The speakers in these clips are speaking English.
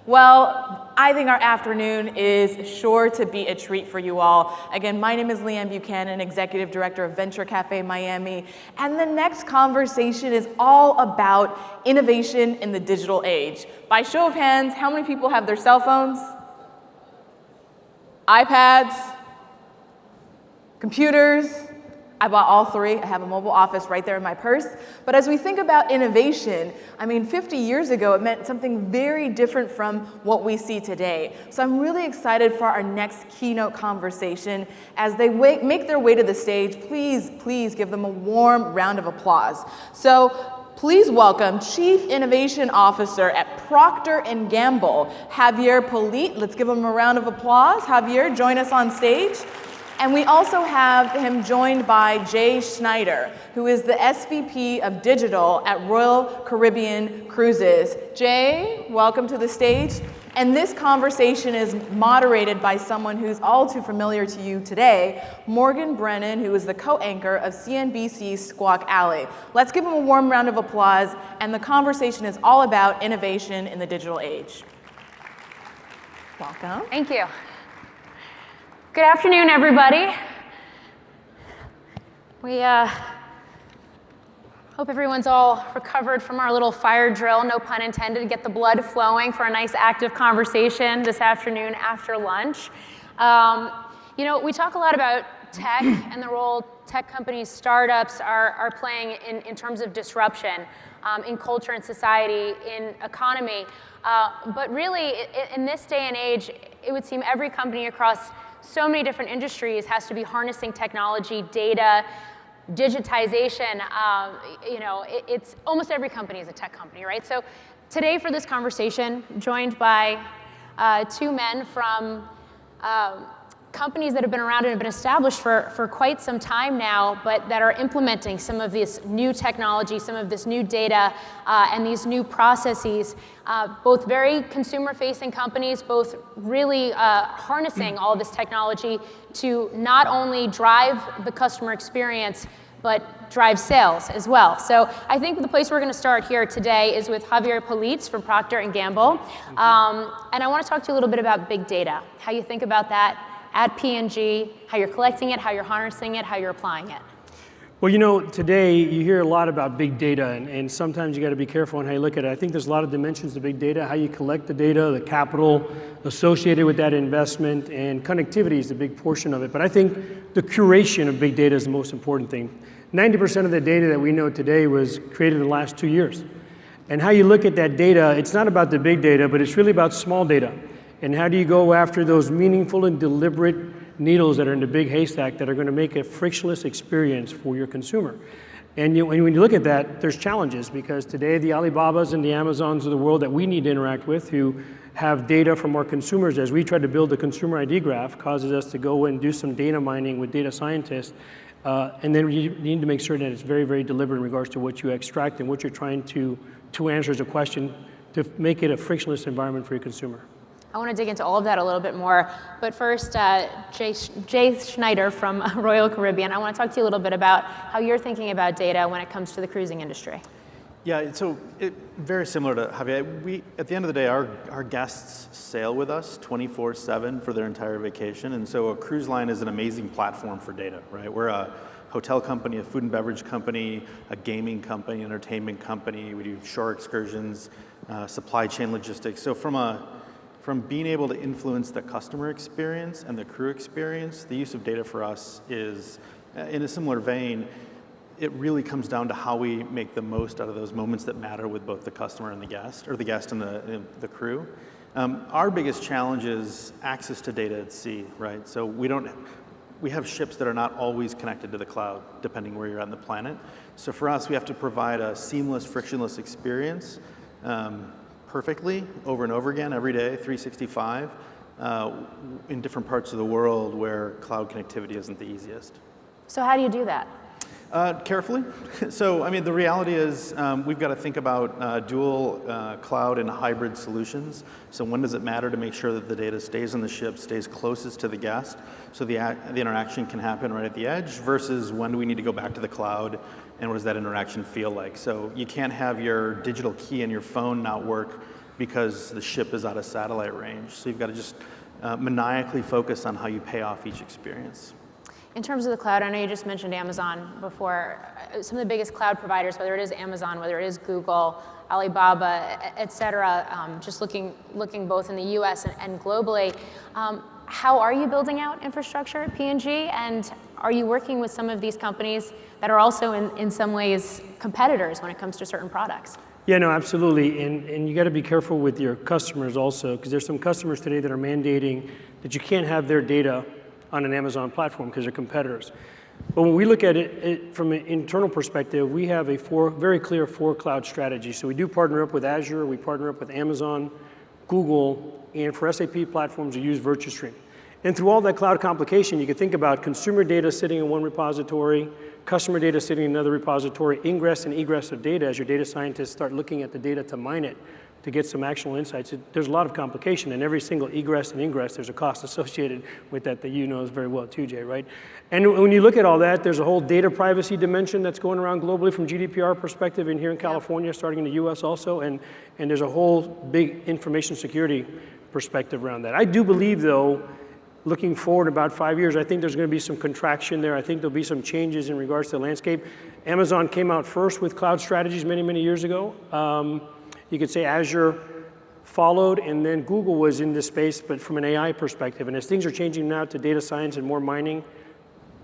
Well, I think our afternoon is sure to be a treat for you all. Again, my name is Leanne Buchanan, Executive Director of Venture Cafe Miami, and the next conversation is all about innovation in the digital age. By show of hands, how many people have their cell phones, iPads, computers? I bought all three. I have a mobile office right there in my purse. But as we think about innovation, 50 years ago, it meant something very different from what we see today. So I'm really excited for our next keynote conversation. As they make their way to the stage, please give them a warm round of applause. So please welcome Chief Innovation Officer at Procter & Gamble, Javier Polit. Let's give him a round of applause. Javier, join us on stage. And we also have him joined by Schneider, who is the SVP of Digital at Royal Caribbean Cruises. Jay, welcome to the stage. And this conversation is moderated by someone who's all too familiar to you today, Morgan Brennan, who is the co-anchor of CNBC's Squawk Alley. Let's give him a warm round of applause. And the conversation is all about innovation in the digital age. Welcome. Thank you. Good afternoon, everybody. We hope everyone's all recovered from our little fire drill, no pun intended, to get the blood flowing for a nice active conversation this afternoon after lunch. We talk a lot about tech and the role tech companies, startups are playing in terms of disruption in culture and society, in economy. But really, in this day and age, it would seem every company across so many different industries has to be harnessing technology, data, digitization. It's almost every company is a tech company, right? So today for this conversation, joined by two men from companies that have been around and have been established for quite some time now, but that are implementing some of this new technology, some of this new data, and these new processes, both very consumer-facing companies, both really harnessing all this technology to not only drive the customer experience, but drive sales as well. So I think the place we're going to start here today is with Javier Polit from Procter & Gamble. And I want to talk to you a little bit about big data, how you think about that at P&G, how you're collecting it, how you're harnessing it, how you're applying it. Well, today you hear a lot about big data, and sometimes you got to be careful on how you look at it. I think there's a lot of dimensions to big data, how you collect the data, the capital associated with that investment, and connectivity is a big portion of it. But I think the curation of big data is the most important thing. 90% of the data that we know today was created in the last 2 years. And how you look at that data, it's not about the big data, but it's really about small data. And how do you go after those meaningful and deliberate needles that are in the big haystack that are going to make a frictionless experience for your consumer? And when you look at that, there's challenges, because today the Alibabas and the Amazons of the world that we need to interact with, who have data from our consumers as we try to build a consumer ID graph, causes us to go and do some data mining with data scientists. And then you need to make sure that it's very, very deliberate in regards to what you extract and what you're trying to answer as a question to make it a frictionless environment for your consumer. I want to dig into all of that a little bit more, but first, Jay Schneider from Royal Caribbean, I want to talk to you a little bit about how you're thinking about data when it comes to the cruising industry. Yeah, so very similar to Javier. At the end of the day, our guests sail with us 24/7 for their entire vacation, and so a cruise line is an amazing platform for data, right? We're a hotel company, a food and beverage company, a gaming company, entertainment company. We do shore excursions, supply chain logistics. So from being able to influence the customer experience and the crew experience, the use of data for us is, in a similar vein, it really comes down to how we make the most out of those moments that matter with both the customer and the guest, or the guest and the crew. Our biggest challenge is access to data at sea, right? So we have ships that are not always connected to the cloud, depending where you're on the planet. So for us, we have to provide a seamless, frictionless experience perfectly over and over again, every day, 365, in different parts of the world where cloud connectivity isn't the easiest. So how do you do that? Carefully. So, the reality is we've got to think about dual cloud and hybrid solutions. So when does it matter to make sure that the data stays on the ship, stays closest to the guest, so the interaction can happen right at the edge, versus when do we need to go back to the cloud, and what does that interaction feel like? So you can't have your digital key in your phone not work because the ship is out of satellite range. So you've got to just maniacally focus on how you pay off each experience. In terms of the cloud, I know you just mentioned Amazon before. Some of the biggest cloud providers, whether it is Amazon, whether it is Google, Alibaba, et cetera, just looking both in the US and globally, how are you building out infrastructure at P&G? And are you working with some of these companies that are also in some ways competitors when it comes to certain products? Yeah, no, absolutely. And you got to be careful with your customers also, because there's some customers today that are mandating that you can't have their data on an Amazon platform because they're competitors. But when we look at it from an internal perspective, we have a very clear four cloud strategy. So we do partner up with Azure, we partner up with Amazon, Google, and for SAP platforms, we use VirtuStream. And through all that cloud complication, you can think about consumer data sitting in one repository, customer data sitting in another repository, ingress and egress of data as your data scientists start looking at the data to mine it, to get some actionable insights. There's a lot of complication, and every single egress and ingress, there's a cost associated with that you know very well too, Jay, right? And when you look at all that, there's a whole data privacy dimension that's going around globally from GDPR perspective, and here in California, starting in the US also, and there's a whole big information security perspective around that. I do believe, though, looking forward about 5 years, I think there's going to be some contraction there. I think there'll be some changes in regards to the landscape. Amazon came out first with cloud strategies many, many years ago. You could say Azure followed, and then Google was in this space, but from an AI perspective. And as things are changing now to data science and more mining,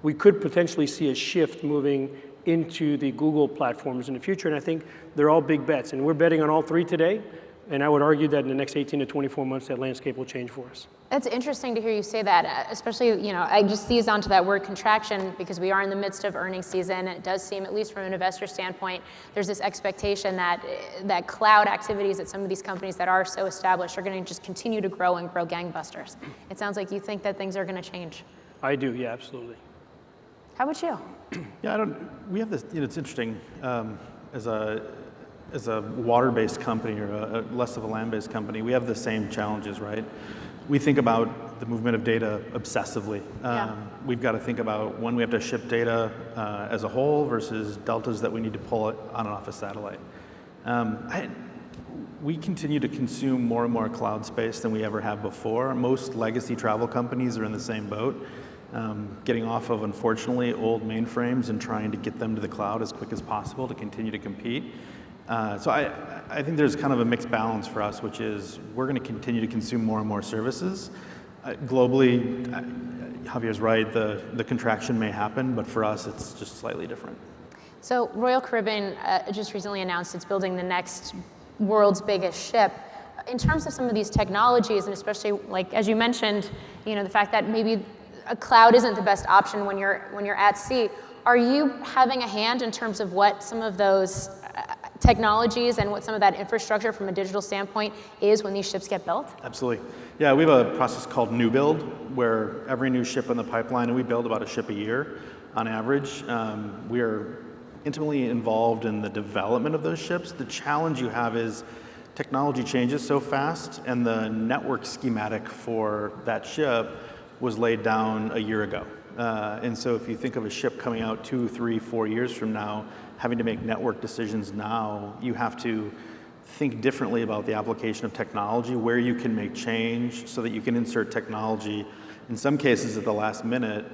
we could potentially see a shift moving into the Google platforms in the future. And I think they're all big bets. And we're betting on all three today. And I would argue that in the next 18 to 24 months, that landscape will change for us. That's interesting to hear you say that, especially, I just seized onto that word contraction because we are in the midst of earnings season. It does seem, at least from an investor standpoint, there's this expectation that cloud activities at some of these companies that are so established are going to just continue to grow and grow gangbusters. It sounds like you think that things are going to change. I do, yeah, absolutely. How about you? Yeah, we have this, it's interesting, as a water-based company or less of a land-based company, we have the same challenges, right? We think about the movement of data obsessively. We've got to think about when we have to ship data as a whole versus deltas that we need to pull it on and off a satellite. We continue to consume more and more cloud space than we ever have before. Most legacy travel companies are in the same boat, getting off of, unfortunately, old mainframes and trying to get them to the cloud as quick as possible to continue to compete. So I think there's kind of a mixed balance for us, which is we're going to continue to consume more and more services. Globally, Javier's right, the contraction may happen, but for us, it's just slightly different. So Royal Caribbean just recently announced it's building the next world's biggest ship. In terms of some of these technologies, and especially, like, as you mentioned, the fact that maybe a cloud isn't the best option when you're at sea, are you having a hand in terms of what some of those technologies and what some of that infrastructure from a digital standpoint is when these ships get built? Absolutely. Yeah, we have a process called new build, where every new ship in the pipeline, and we build about a ship a year on average, we are intimately involved in the development of those ships. The challenge you have is technology changes so fast, and the network schematic for that ship was laid down a year ago. And so if you think of a ship coming out 2, 3, 4 years from now, having to make network decisions now, you have to think differently about the application of technology, where you can make change so that you can insert technology, in some cases at the last minute,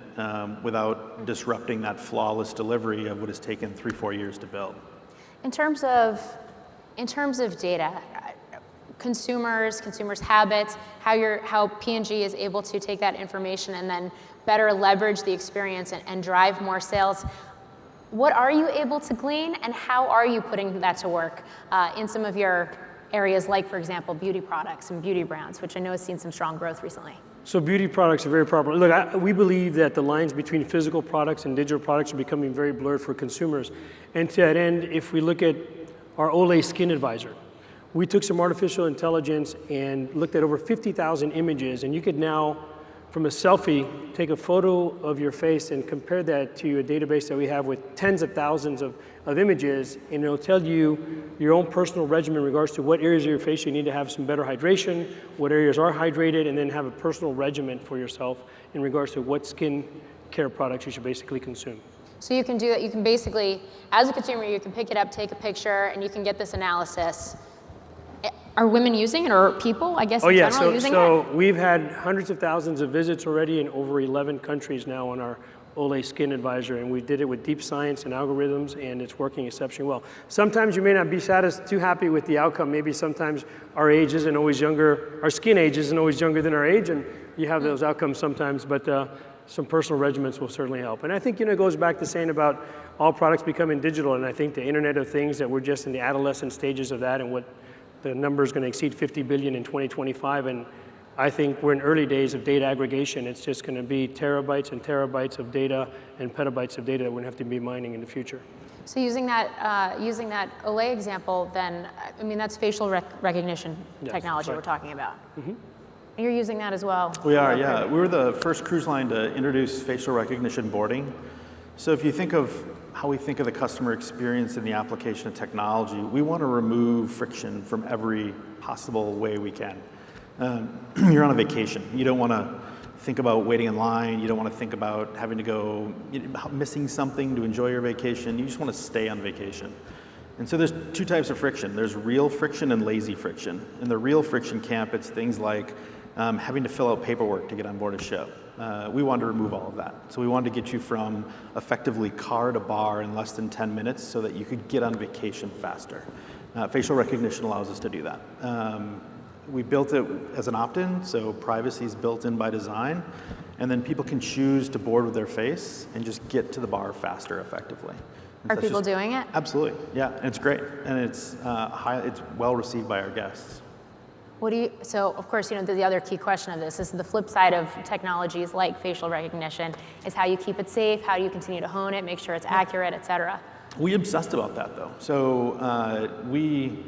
without disrupting that flawless delivery of what has taken 3, 4 years to build. In terms of data, consumers' habits, how P&G is able to take that information and then better leverage the experience and drive more sales. What are you able to glean, and how are you putting that to work in some of your areas, like, for example, beauty products and beauty brands, which I know has seen some strong growth recently? So beauty products are very popular. Look, we believe that the lines between physical products and digital products are becoming very blurred for consumers. And to that end, if we look at our Olay Skin Advisor, we took some artificial intelligence and looked at over 50,000 images, and you could now, from a selfie, take a photo of your face and compare that to a database that we have with tens of thousands of images, and it'll tell you your own personal regimen in regards to what areas of your face you need to have some better hydration, what areas are hydrated, and then have a personal regimen for yourself in regards to what skin care products you should basically consume. So you can do that. You can basically, as a consumer, you can pick it up, take a picture, and you can get this analysis are women using it, or people, I guess, Oh in yeah, general using it? so we've had hundreds of thousands of visits already in over 11 countries now on our Olay Skin Advisor, and we did it with deep science and algorithms, and it's working exceptionally well. Sometimes you may not be too happy with the outcome. Maybe sometimes our age isn't always younger, our skin age isn't always younger than our age, and you have those outcomes sometimes, but some personal regimens will certainly help. And I think, it goes back to saying about all products becoming digital, and I think the Internet of Things, that we're just in the adolescent stages of that, and what the number is going to exceed 50 billion in 2025, and I think we're in early days of data aggregation. It's just going to be terabytes and terabytes of data and petabytes of data that we're going to have to be mining in the future. So using that Olay example, then, I mean, that's facial recognition technology we're talking about. Mm-hmm. You're using that as well. We are, yeah. We were the first cruise line to introduce facial recognition boarding. So if you think of how we think of the customer experience in the application of technology, we want to remove friction from every possible way we can. You're on a vacation. You don't want to think about waiting in line. You don't want to think about having to go, missing something to enjoy your vacation. You just want to stay on vacation. And so there's two types of friction. There's real friction and lazy friction. In the real friction camp, it's things like having to fill out paperwork to get on board a ship. We wanted to remove all of that. So we wanted to get you from effectively car to bar in less than 10 minutes so that you could get on vacation faster. Facial recognition allows us to do that. We built it as an opt-in, so privacy is built in by design, and then people can choose to board with their face and just get to the bar faster, effectively. Are people doing it? Absolutely, yeah, and it's great, and it's well received by our guests. So of course, the other key question of this is the flip side of technologies like facial recognition is how you keep it safe, how do you continue to hone it, make sure it's accurate, et cetera. We obsessed about that, though. So we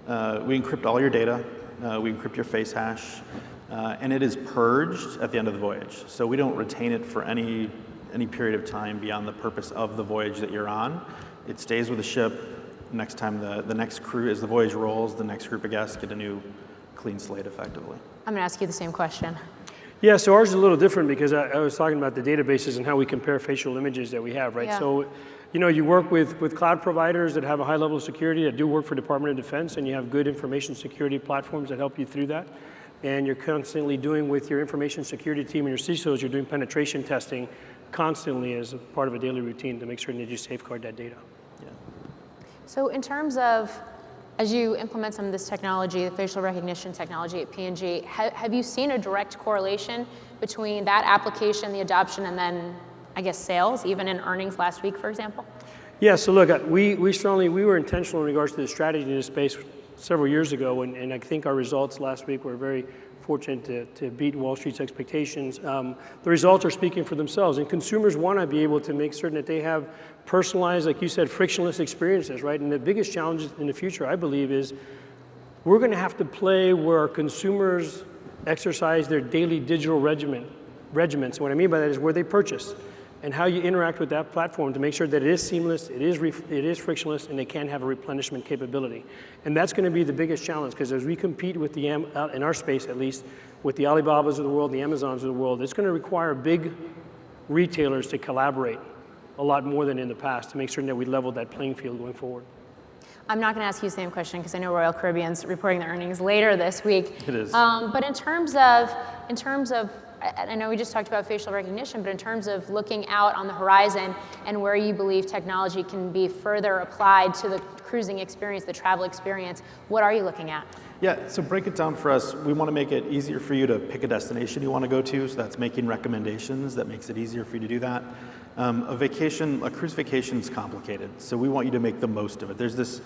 encrypt all your data. We encrypt your face hash, and it is purged at the end of the voyage. So we don't retain it for any period of time beyond the purpose of the voyage that you're on. It stays with the ship. Next time the next crew, as the voyage rolls, the next group of guests get a new clean slate, effectively. I'm going to ask you the same question. Yeah, so ours is a little different because I was talking about the databases and how we compare facial images that we have, right? Yeah. So, you work with cloud providers that have a high level of security, that do work for Department of Defense, and you have good information security platforms that help you through that. And you're constantly doing with your information security team and your CISOs, you're doing penetration testing constantly as a part of a daily routine to make certain that you safeguard that data. Yeah. So in terms of, as you implement some of this technology, the facial recognition technology at P&G, have you seen a direct correlation between that application, the adoption, and then, I guess, sales, even in earnings last week, for example? Yeah, so look, we were intentional in regards to the strategy in this space several years ago, and I think our results last week were very fortunate to beat Wall Street's expectations. The results are speaking for themselves, and consumers want to be able to make certain that they have personalized, like you said, frictionless experiences, right? And the biggest challenge in the future, I believe, is we're going to have to play where our consumers exercise their daily digital regimens. And what I mean by that is where they purchase and how you interact with that platform to make sure that it is seamless, it is frictionless, and they can have a replenishment capability. And that's going to be the biggest challenge, because as we compete with in our space at least, with the Alibabas of the world, the Amazons of the world, it's going to require big retailers to collaborate a lot more than in the past to make certain that we level that playing field going forward. I'm not going to ask you the same question because I know Royal Caribbean's reporting their earnings later this week. It is. But in terms of, I know we just talked about facial recognition, but in terms of looking out on the horizon and where you believe technology can be further applied to the cruising experience, the travel experience, what are you looking at? Yeah, so break it down for us. We want to make it easier for you to pick a destination you want to go to, so that's making recommendations. That makes it easier for you to do that. A cruise vacation is complicated, so we want you to make the most of it. There's this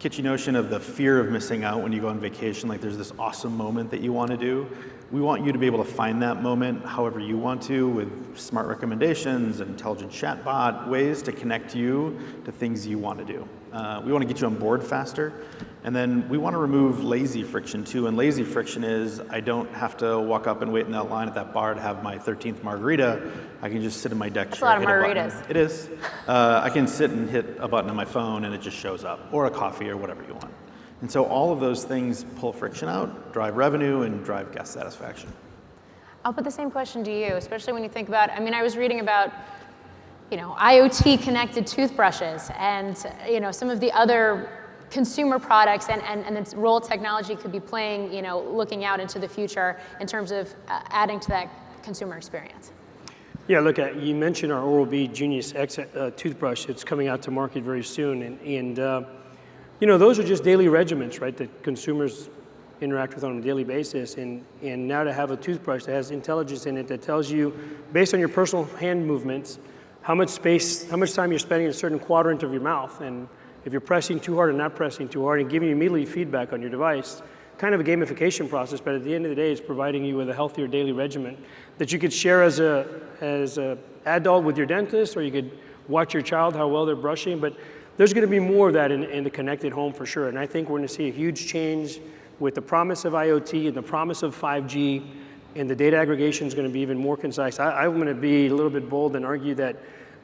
kitschy notion of the fear of missing out when you go on vacation, like there's this awesome moment that you want to do. We want you to be able to find that moment however you want to, with smart recommendations, an intelligent chatbot, ways to connect you to things you want to do. We want to get you on board faster. And then we want to remove lazy friction too. And lazy friction is, I don't have to walk up and wait in that line at that bar to have my 13th margarita. I can just sit in my deck chair. That's a lot of margaritas. It is. I can sit and hit a button on my phone and it just shows up, or a coffee or whatever you want. And so all of those things pull friction out, drive revenue, and drive guest satisfaction. I'll put the same question to you, especially when you think about, I was reading about, IoT connected toothbrushes and, some of the other consumer products and the role technology could be playing, looking out into the future in terms of adding to that consumer experience. Yeah, look, you mentioned our Oral-B Genius X toothbrush. It's coming out to market very soon. And those are just daily regimens, right, that consumers interact with on a daily basis. And now to have a toothbrush that has intelligence in it that tells you, based on your personal hand movements, how much time you're spending in a certain quadrant of your mouth. And if you're pressing too hard or not pressing too hard, and giving you immediately feedback on your device. Kind of a gamification process, but at the end of the day, it's providing you with a healthier daily regimen that you could share as a adult with your dentist, or you could watch your child how well they're brushing. But there's going to be more of that in the connected home for sure. And I think we're going to see a huge change with the promise of IoT and the promise of 5G, and the data aggregation is going to be even more concise. I'm going to be a little bit bold and argue that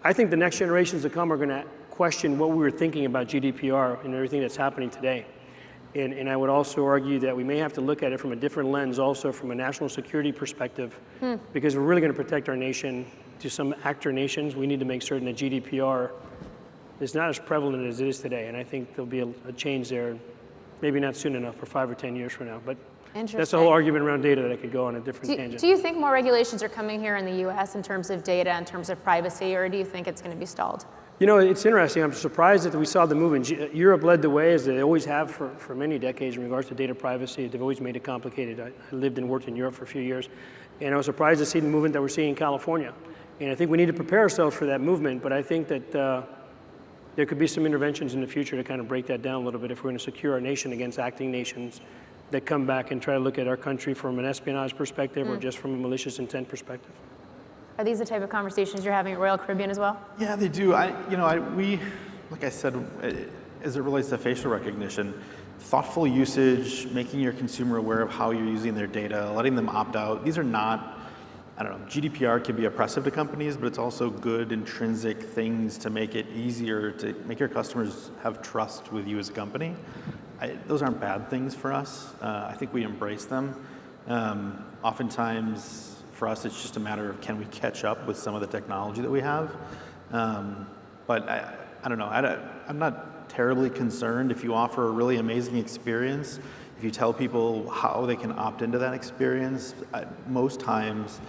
I think the next generations to come are going to question what we were thinking about GDPR and everything that's happening today. And I would also argue that we may have to look at it from a different lens, also from a national security perspective, because we're really going to protect our nation. To some actor nations, we need to make certain that GDPR is not as prevalent as it is today. And I think there'll be a change there, maybe not soon enough, for 5 or 10 years from now. But that's a whole argument around data that I could go on a different tangent. Do you think more regulations are coming here in the US in terms of data, in terms of privacy, or do you think it's going to be stalled? It's interesting. I'm surprised that we saw the movement. Europe led the way, as they always have for many decades in regards to data privacy. They've always made it complicated. I lived and worked in Europe for a few years, and I was surprised to see the movement that we're seeing in California. And I think we need to prepare ourselves for that movement, but I think that there could be some interventions in the future to kind of break that down a little bit if we're going to secure our nation against acting nations that come back and try to look at our country from an espionage perspective or just from a malicious intent perspective. Are these the type of conversations you're having at Royal Caribbean as well? Yeah, they do. We, like I said, as it relates to facial recognition, thoughtful usage, making your consumer aware of how you're using their data, letting them opt out. These are not, GDPR can be oppressive to companies, but it's also good intrinsic things to make it easier to make your customers have trust with you as a company. Those aren't bad things for us. I think we embrace them. Oftentimes, for us, it's just a matter of can we catch up with some of the technology that we have. But I don't know. I'm not terribly concerned if you offer a really amazing experience. If you tell people how they can opt into that experience, most times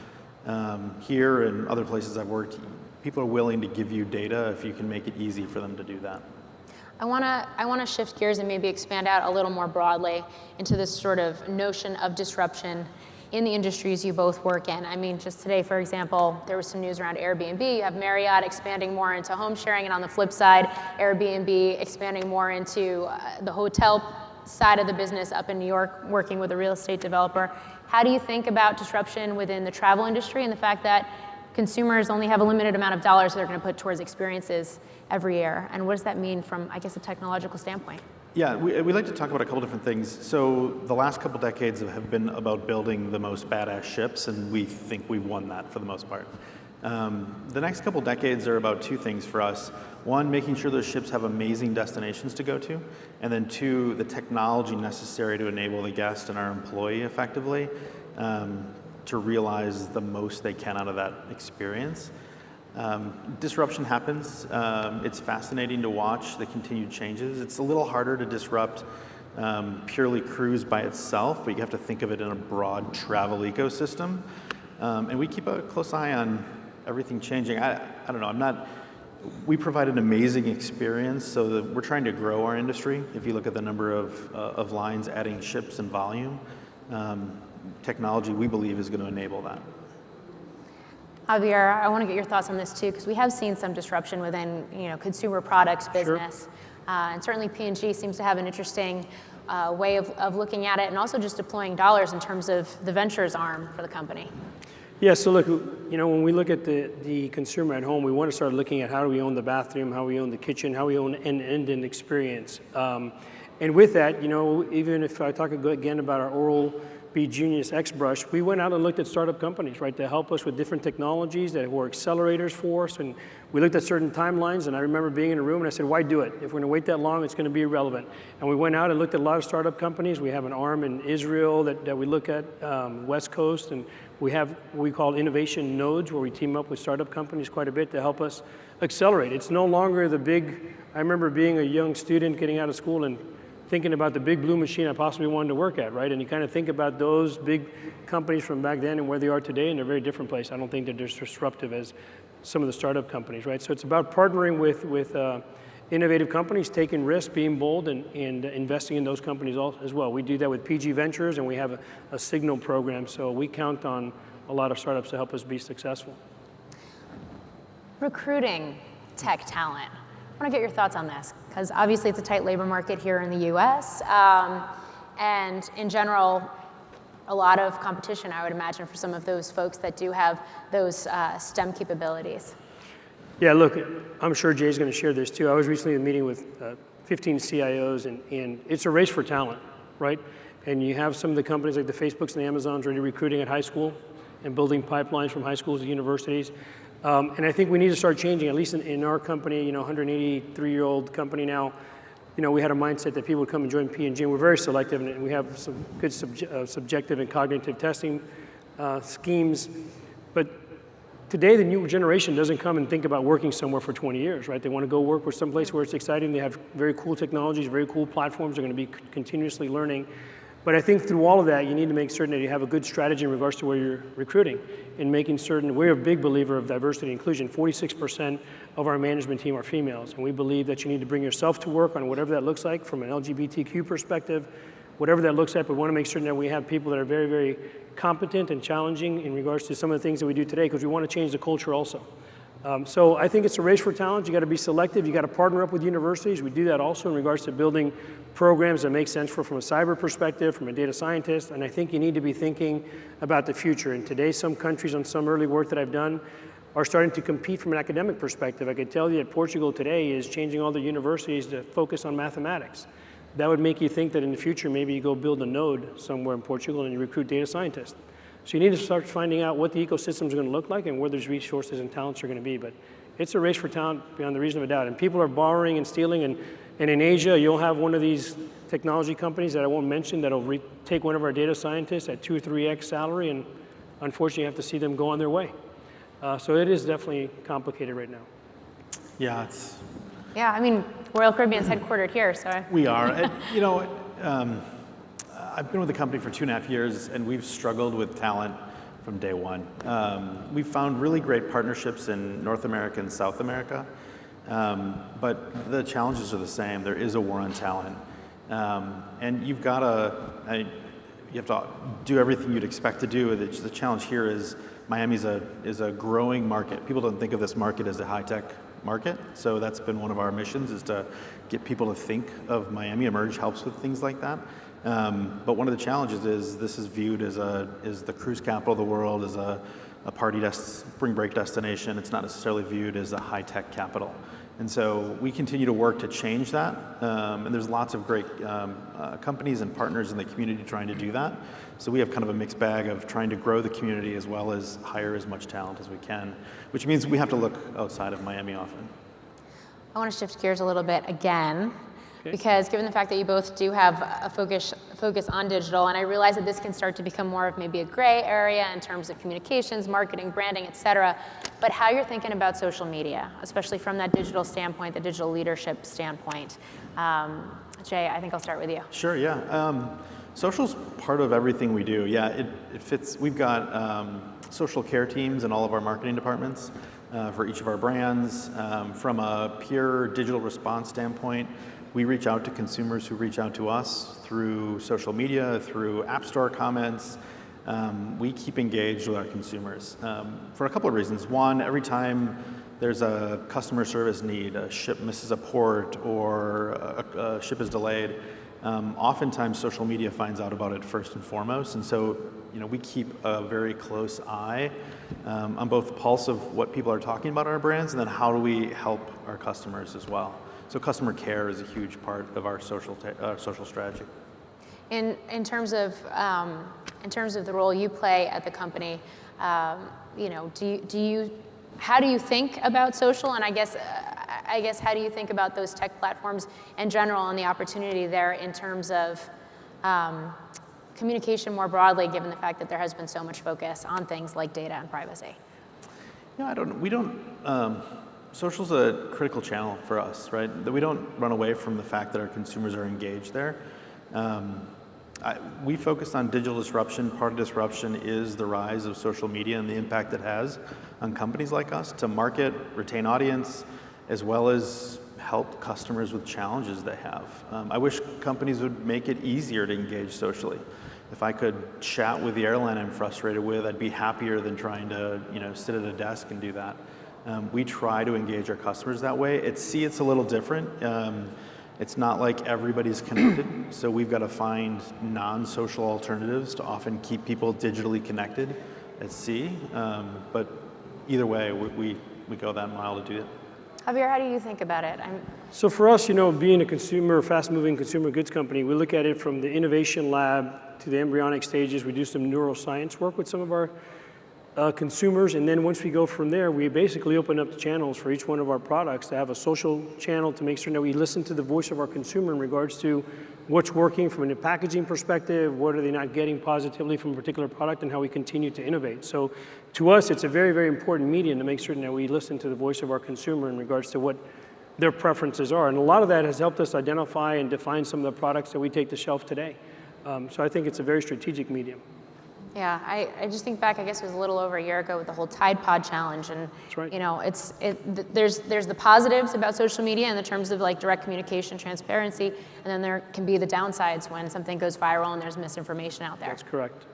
here and other places I've worked, people are willing to give you data if you can make it easy for them to do that. I want to shift gears and maybe expand out a little more broadly into this sort of notion of disruption in the industries you both work in. I mean, just today, for example, there was some news around Airbnb. You have Marriott expanding more into home sharing, and on the flip side, Airbnb expanding more into the hotel side of the business up in New York, working with a real estate developer. How do you think about disruption within the travel industry and the fact that consumers only have a limited amount of dollars they're going to put towards experiences every year? And what does that mean from, I guess, a technological standpoint? Yeah, we like to talk about a couple different things. So the last couple decades have been about building the most badass ships, and we think we've won that for the most part. The next couple decades are about two things for us. One, making sure those ships have amazing destinations to go to, and then two, the technology necessary to enable the guest and our employee effectively to realize the most they can out of that experience. Disruption happens. It's fascinating to watch the continued changes. It's a little harder to disrupt purely cruise by itself, but you have to think of it in a broad travel ecosystem. And we keep a close eye on everything changing. I don't know, we provide an amazing experience, so that we're trying to grow our industry. If you look at the number of lines adding ships and volume, technology, we believe, is going to enable that. Javier, I want to get your thoughts on this too, because we have seen some disruption within, consumer products business. Sure. And certainly P&G seems to have an interesting way of looking at it, and also just deploying dollars in terms of the ventures arm for the company. Yeah, so look, when we look at the consumer at home, we want to start looking at how do we own the bathroom, how we own the kitchen, how we own end-to-end experience. And with that, even if I talk again about our Oral-B Genius X brush, we went out and looked at startup companies, right, to help us with different technologies that were accelerators for us. And we looked at certain timelines, and I remember being in a room and I said, why do it? If we're gonna wait that long, it's gonna be irrelevant. And we went out and looked at a lot of startup companies. We have an arm in Israel that we look at, West Coast, and we have what we call innovation nodes, where we team up with startup companies quite a bit to help us accelerate. It's no longer the big, I remember being a young student getting out of school and thinking about the big blue machine I possibly wanted to work at, right? And you kind of think about those big companies from back then and where they are today, and they're a very different place. I don't think that they're as disruptive as some of the startup companies, right? So it's about partnering with innovative companies, taking risks, being bold, and investing in those companies as well. We do that with PG Ventures, and we have a Signal program, so we count on a lot of startups to help us be successful. Recruiting tech talent. I want to get your thoughts on this, because obviously it's a tight labor market here in the US, and in general, a lot of competition, I would imagine, for some of those folks that do have those STEM capabilities. Yeah, look, I'm sure Jay's going to share this too. I was recently in a meeting with 15 CIOs, and it's a race for talent, right? And you have some of the companies like the Facebooks and the Amazons already recruiting at high school and building pipelines from high schools to universities. And I think we need to start changing, at least in our company, 183-year-old company now. We had a mindset that people would come and join P&G, and we're very selective, and we have some good subjective and cognitive testing schemes. But today, the new generation doesn't come and think about working somewhere for 20 years, right? They want to go work with someplace where it's exciting. They have very cool technologies, very cool platforms. They're going to be continuously learning. But I think through all of that, you need to make certain that you have a good strategy in regards to where you're recruiting, and making certain, we're a big believer of diversity and inclusion. 46% of our management team are females, and we believe that you need to bring yourself to work on whatever that looks like from an LGBTQ perspective, whatever that looks like, but we want to make certain that we have people that are very, very competent and challenging in regards to some of the things that we do today, because we want to change the culture also. So I think it's a race for talent. You got to be selective. You got to partner up with universities. We do that also in regards to building programs that make sense from a cyber perspective, from a data scientist. And I think you need to be thinking about the future. And today, some countries on some early work that I've done are starting to compete from an academic perspective. I can tell you that Portugal today is changing all the universities to focus on mathematics. That would make you think that in the future, maybe you go build a node somewhere in Portugal and you recruit data scientists. So you need to start finding out what the ecosystems are going to look like and where those resources and talents are going to be. But it's a race for talent beyond the reason of a doubt. And people are borrowing and stealing. And in Asia, you'll have one of these technology companies that I won't mention that'll take one of our data scientists at 2 or 3x salary. And unfortunately, you have to see them go on their way. So it is definitely complicated right now. Yeah, Yeah, I mean, Royal Caribbean's headquartered here, so. we are. I've been with the company for 2.5 years, and we've struggled with talent from day one. We've found really great partnerships in North America and South America, but the challenges are the same. There is a war on talent, and you have to do everything you'd expect to do. The challenge here is Miami is a growing market. People don't think of this market as a high-tech market, so that's been one of our missions, is to get people to think of Miami. Emerge helps with things like that. But one of the challenges is this is viewed as the cruise capital of the world, as a party spring break destination. It's not necessarily viewed as a high-tech capital. And so we continue to work to change that. And there's lots of great companies and partners in the community trying to do that. So we have kind of a mixed bag of trying to grow the community as well as hire as much talent as we can, which means we have to look outside of Miami often. I want to shift gears a little bit again. Okay. Because given the fact that you both do have a focus on digital, and I realize that this can start to become more of maybe a gray area in terms of communications, marketing, branding, et cetera, but how you're thinking about social media, especially from that digital standpoint, the digital leadership standpoint. Jay, I think I'll start with you. Sure, yeah. Social's part of everything we do. Yeah, it fits. We've got social care teams in all of our marketing departments for each of our brands. From a pure digital response standpoint, we reach out to consumers who reach out to us through social media, through App Store comments. We keep engaged with our consumers for a couple of reasons. One, every time there's a customer service need, a ship misses a port or a ship is delayed, oftentimes social media finds out about it first and foremost. And so, we keep a very close eye on both the pulse of what people are talking about our brands, and then how do we help our customers as well. So customer care is a huge part of our social strategy. In terms of the role you play at the company, do you how do you think about social? And I guess how do you think about those tech platforms in general and the opportunity there in terms of communication more broadly, given the fact that there has been so much focus on things like data and privacy? Yeah, social's a critical channel for us, right? That we don't run away from the fact that our consumers are engaged there. We focus on digital disruption. Part of disruption is the rise of social media and the impact it has on companies like us to market, retain audience, as well as help customers with challenges they have. I wish companies would make it easier to engage socially. If I could chat with the airline I'm frustrated with, I'd be happier than trying to sit at a desk and do that. We try to engage our customers that way. It's a little different. It's not like everybody's connected, so we've got to find non-social alternatives to often keep people digitally connected at sea. But either way, we go that mile to do it. Javier, how do you think about it? So for us, being a fast-moving consumer goods company, we look at it from the innovation lab to the embryonic stages. We do some neuroscience work with some of our consumers, and then once we go from there, we basically open up the channels for each one of our products to have a social channel to make sure that we listen to the voice of our consumer in regards to what's working from a packaging perspective, what are they not getting positively from a particular product, and how we continue to innovate. So to us, it's a very, very important medium to make certain that we listen to the voice of our consumer in regards to what their preferences are. And a lot of that has helped us identify and define some of the products that we take to shelf today. So I think it's a very strategic medium. Yeah, I just think back, I guess it was a little over a year ago with the whole Tide Pod Challenge, and That's right. There's the positives about social media in the terms of like direct communication, transparency, and then there can be the downsides when something goes viral and there's misinformation out there. That's correct.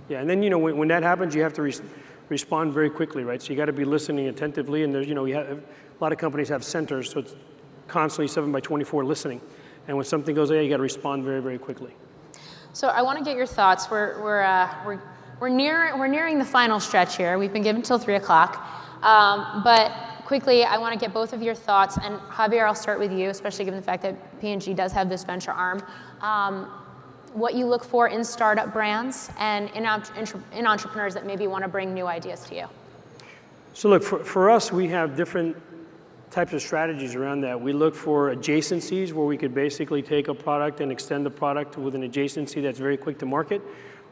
Yeah, and then when that happens, you have to respond very quickly, right? So you got to be listening attentively, and there's a lot of companies have centers, so it's constantly 7/24 listening, and when something goes there, you got to respond very, very quickly. So I want to get your thoughts. We're nearing the final stretch here. We've been given till 3 o'clock, but quickly, I want to get both of your thoughts. And Javier, I'll start with you, especially given the fact that P&G does have this venture arm. What you look for in startup brands and in entrepreneurs that maybe want to bring new ideas to you. So look, for us, we have different types of strategies around that. We look for adjacencies where we could basically take a product and extend the product with an adjacency that's very quick to market.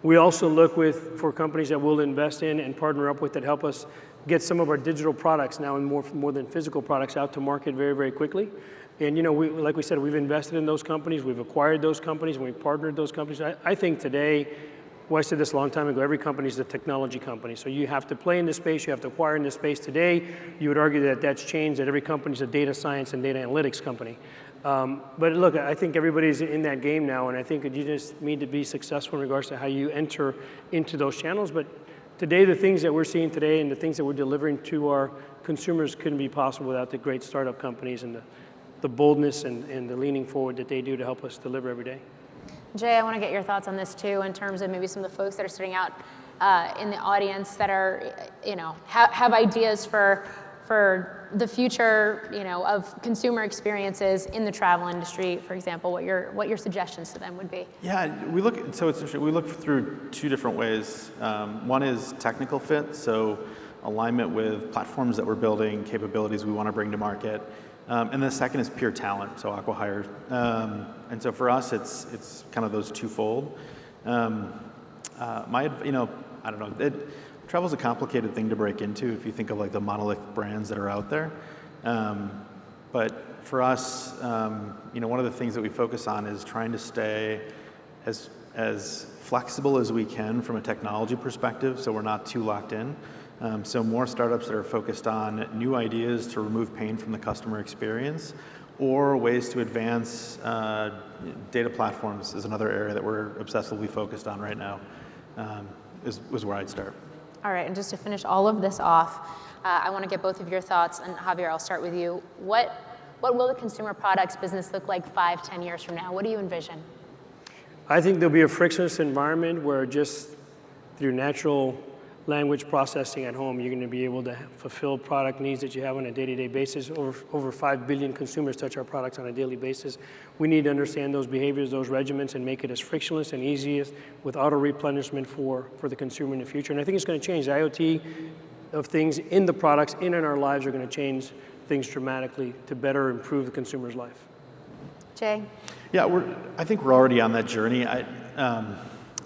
We also look for companies that we'll invest in and partner up with that help us get some of our digital products now and more than physical products out to market very, very quickly. And like we said, we've invested in those companies, we've acquired those companies, and we've partnered those companies. I think today, I said this a long time ago, every company is a technology company. So you have to play in this space, you have to acquire in this space. Today, you would argue that that's changed, that every company is a data science and data analytics company. But look, I think everybody's in that game now, and I think that you just need to be successful in regards to how you enter into those channels. But today, the things that we're seeing today and the things that we're delivering to our consumers couldn't be possible without the great startup companies and the boldness and the leaning forward that they do to help us deliver every day. Jay, I want to get your thoughts on this too, in terms of maybe some of the folks that are sitting out in the audience that are, have ideas for the future, of consumer experiences in the travel industry, for example. What your suggestions to them would be? Yeah, it's interesting. We look through two different ways. One is technical fit, so alignment with platforms that we're building, capabilities we want to bring to market. And the second is pure talent, so acqui-hire. And so for us, it's kind of those twofold. I don't know. Travel's a complicated thing to break into if you think of like the monolithic brands that are out there. But for us, one of the things that we focus on is trying to stay as flexible as we can from a technology perspective, so we're not too locked in. So more startups that are focused on new ideas to remove pain from the customer experience, or ways to advance data platforms is another area that we're obsessively focused on right now, is where I'd start. All right, and just to finish all of this off, I want to get both of your thoughts, and Javier, I'll start with you. What will the consumer products business look like 5-10 years from now? What do you envision? I think there'll be a frictionless environment where just through natural language processing at home, you're going to be able to fulfill product needs that you have on a day-to-day basis. Over 5 billion consumers touch our products on a daily basis. We need to understand those behaviors, those regimens, and make it as frictionless and easy as with auto replenishment for the consumer in the future. And I think it's going to change. IoT of things in the products and in our lives are going to change things dramatically to better improve the consumer's life. Jay? Yeah, I think we're already on that journey.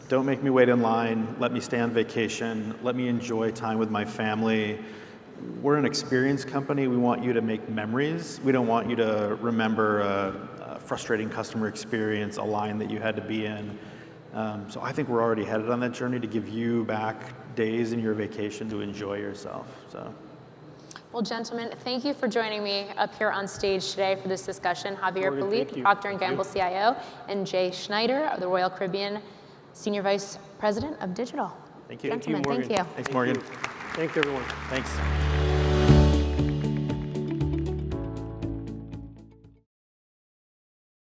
Don't make me wait in line. Let me stay on vacation. Let me enjoy time with my family. We're an experience company. We want you to make memories. We don't want you to remember a frustrating customer experience, a line that you had to be in. So I think we're already headed on that journey to give you back days in your vacation to enjoy yourself. So. Well, gentlemen, thank you for joining me up here on stage today for this discussion. Javier Polit, Procter & Gamble CIO, and Jay Schneider of the Royal Caribbean, Senior Vice President of Digital. Thank you. Gentlemen, Thank you, thank you. Thanks, Morgan. Thank you, everyone. Thanks.